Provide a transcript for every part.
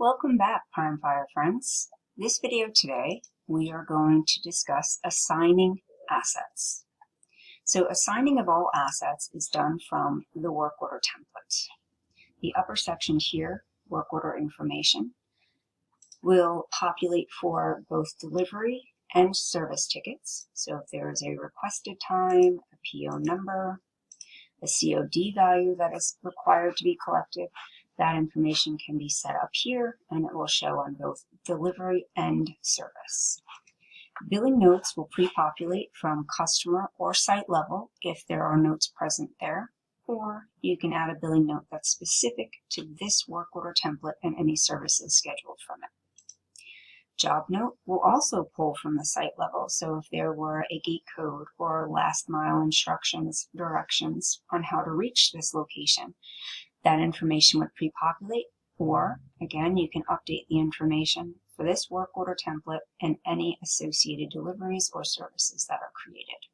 Welcome back, Prime Fire friends. This video today, we are going to discuss assigning assets. So assigning of all assets is done from the work order template. The upper section here, work order information, will populate for both delivery and service tickets. So if there is a requested time, a PO number, a COD value that is required to be collected, that information can be set up here and it will show on both delivery and service. Billing notes will pre-populate from customer or site level if there are notes present there, or you can add a billing note that's specific to this work order template and any services scheduled from it. Job note will also pull from the site level, so if there were a gate code or last mile instructions, directions on how to reach this location, that information would pre-populate, or again, you can update the information for this work order template and any associated deliveries or services that are created.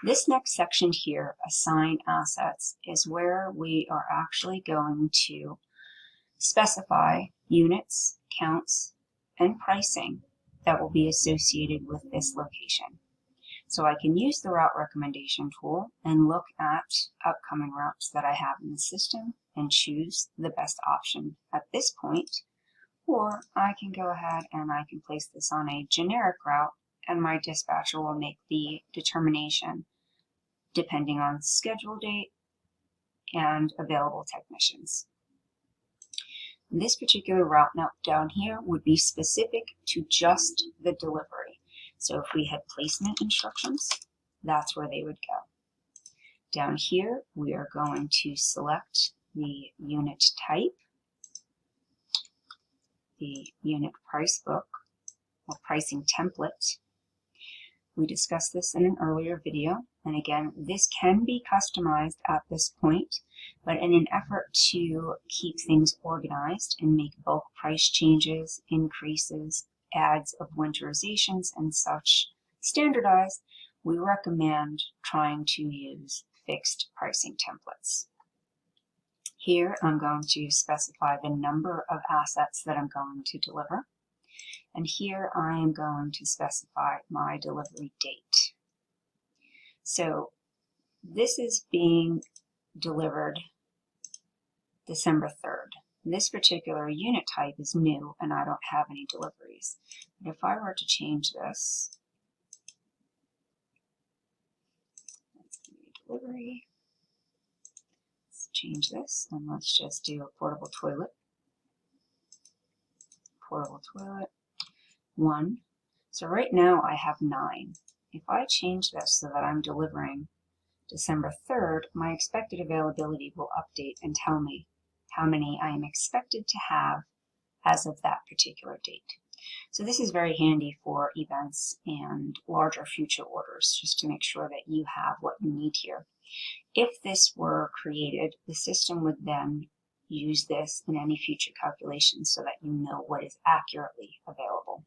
This next section here, assign assets, is where we are actually going to specify units, counts, and pricing that will be associated with this location. So I can use the route recommendation tool and look at upcoming routes that I have in the system and choose the best option at this point. Or I can go ahead and I can place this on a generic route and my dispatcher will make the determination depending on schedule date and available technicians. This particular route note down here would be specific to just the delivery. So if we had placement instructions, that's where they would go. Down here, we are going to select the unit type, the unit price book, or pricing template. We discussed this in an earlier video, and again, this can be customized at this point, but in an effort to keep things organized and make bulk price changes, increases, adds of winterizations and such standardized, we recommend trying to use fixed pricing templates. Here I'm going to specify the number of assets that I'm going to deliver, and here I am going to specify my delivery date. So this is being delivered December 3rd. This particular unit type is new and I don't have any deliveries. But if I were to change this, let's give me a delivery. Let's change this and let's just do a portable toilet. Portable toilet, 1. So right now I have 9. If I change this so that I'm delivering December 3rd, my expected availability will update and tell me how many I am expected to have as of that particular date. So this is very handy for events and larger future orders, just to make sure that you have what you need here. If this were created, the system would then use this in any future calculations so that you know what is accurately available.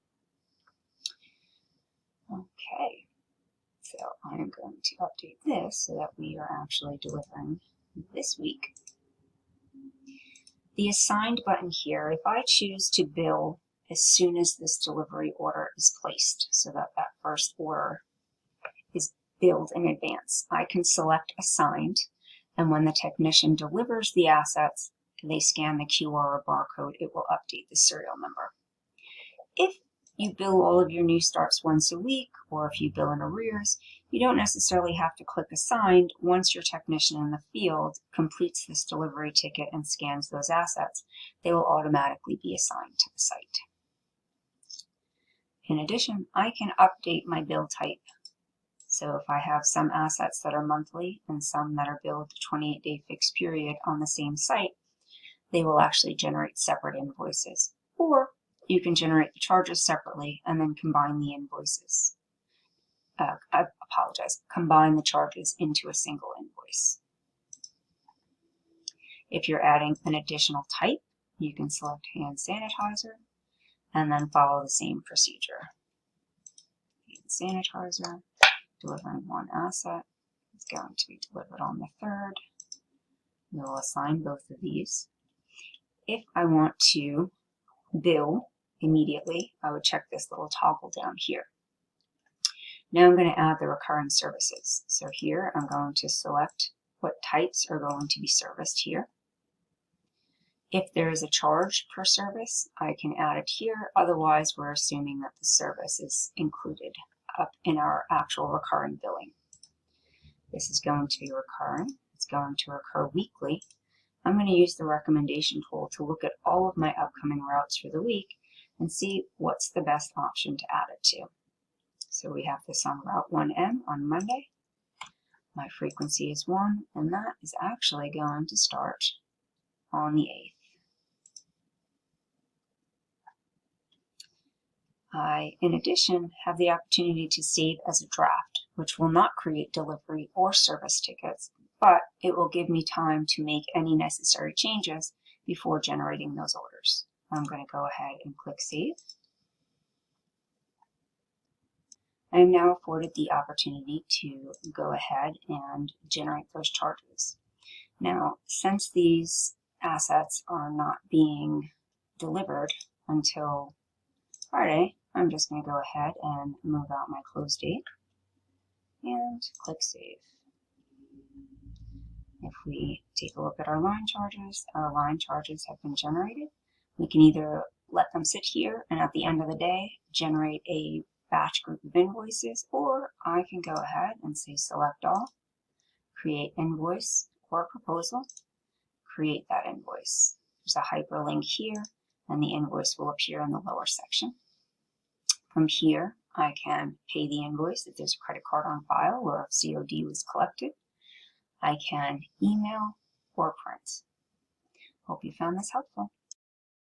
Okay, so I am going to update this so that we are actually delivering this week. The assigned button here, if I choose to bill as soon as this delivery order is placed, so that that first order is billed in advance, I can select assigned, and when the technician delivers the assets, they scan the QR or barcode, it will update the serial number. If you bill all of your new starts once a week, or if you bill in arrears, you don't necessarily have to click assigned. Once your technician in the field completes this delivery ticket and scans those assets, they will automatically be assigned to the site. In addition, I can update my bill type. So if I have some assets that are monthly and some that are billed 28-day fixed period on the same site, they will actually generate separate invoices. Or you can generate the charges separately and then combine the invoices. Combine the charges into a single invoice. If you're adding an additional type, you can select hand sanitizer and then follow the same procedure. Hand sanitizer, delivering 1 asset, is going to be delivered on the 3rd. We'll assign both of these. if I want to bill immediately, I would check this little toggle down here. Now I'm going to add the recurring services. So here I'm going to select what types are going to be serviced here. If there is a charge per service, I can add it here. Otherwise, we're assuming that the service is included up in our actual recurring billing. This is going to be recurring. It's going to recur weekly. I'm going to use the recommendation tool to look at all of my upcoming routes for the week and see what's the best option to add it to. So we have this on Route 1M on Monday. My frequency is 1, and that is actually going to start on the 8th. I, in addition, have the opportunity to save as a draft, which will not create delivery or service tickets, but it will give me time to make any necessary changes before generating those orders. I'm going to go ahead and click Save. I am now afforded the opportunity to go ahead and generate those charges. Now, since these assets are not being delivered until Friday, I'm just going to go ahead and move out my close date and click Save. If we take a look at our line charges have been generated. We can either let them sit here and at the end of the day generate a batch group of invoices, or I can go ahead and say select all, create invoice or proposal, create that invoice. There's a hyperlink here and the invoice will appear in the lower section. From here, I can pay the invoice if there's a credit card on file or if COD was collected. I can email or print. Hope you found this helpful.